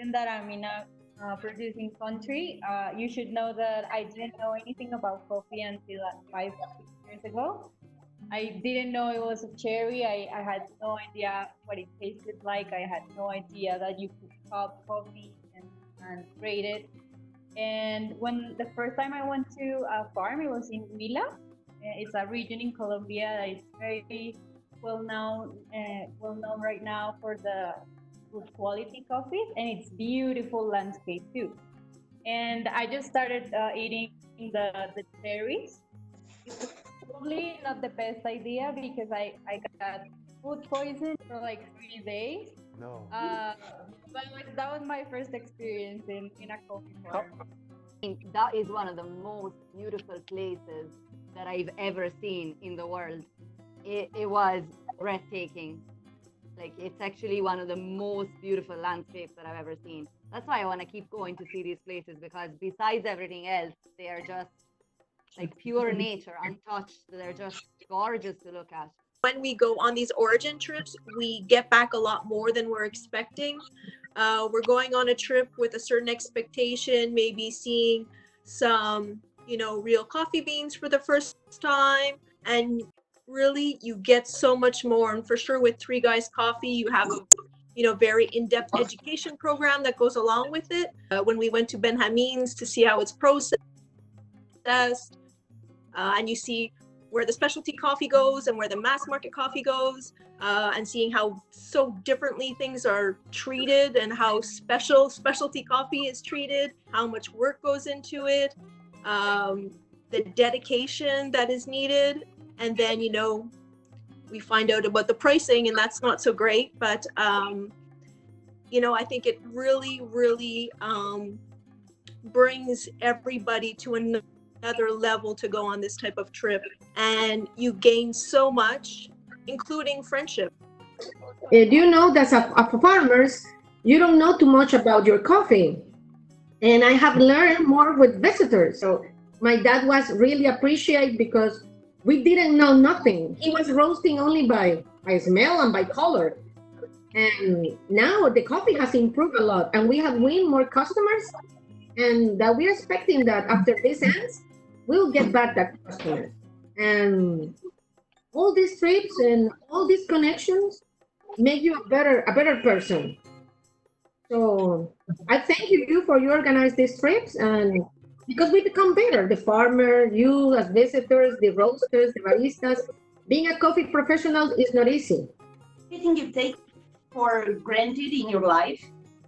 given that I'm in a producing country, you should know that I didn't know anything about coffee until like 5 6 years ago. I didn't know it was a cherry. I had no idea what it tasted like. I had no idea that you could cup coffee and grate it. And when the first time I went to a farm, it was in Huila. It's a region in Colombia that is very well known right now for the good quality coffees, and it's beautiful landscape too. And I just started eating the cherries. It was probably not the best idea because I got food poison for like 3 days. No. Uh, but like, that was my first experience in a coffee How, farm. Think that is one of the most beautiful places that I've ever seen in the world. It was breathtaking. Like it's actually one of the most beautiful landscapes that I've ever seen. That's why I want to keep going to see these places because besides everything else, they are just like pure nature, untouched. They're just gorgeous to look at. When we go on these origin trips, we get back a lot more than we're expecting. We're going on a trip with a certain expectation, maybe seeing some, real coffee beans for the first time. And really, you get so much more. And for sure, with Three Guys Coffee, you have a, very in-depth education program that goes along with it. When we went to Benjamin's to see how it's processed, and you see where the specialty coffee goes and where the mass market coffee goes, and seeing how so differently things are treated and how specialty coffee is treated, how much work goes into it, the dedication that is needed. And then, we find out about the pricing, and that's not so great. But, I think it really, really brings everybody to another level to go on this type of trip. And you gain so much, including friendship. Do you know that as farmers, you don't know too much about your coffee? And I have learned more with visitors. So my dad was really appreciated because we didn't know nothing. He was roasting only by smell and by color. And now the coffee has improved a lot, and we have win more customers. And that we're expecting that after this ends, we'll get back that customers. And all these trips and all these connections make you a better person. So I thank you for you organize these trips, and because we become better, the farmer, you as visitors, the roasters, the baristas. Being a coffee professional is not easy. Everything you take for granted in your life,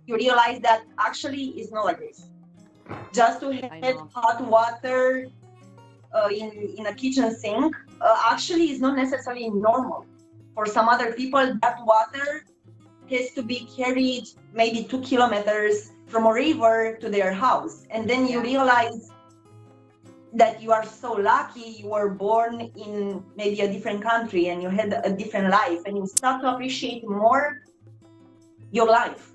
you realize that actually it's not like this. Just to have hot water in a kitchen sink actually is not necessarily normal. For some other people, that water has to be carried maybe 2 kilometers from a river to their house. And then you realize that you are so lucky you were born in maybe a different country and you had a different life, and you start to appreciate more your life.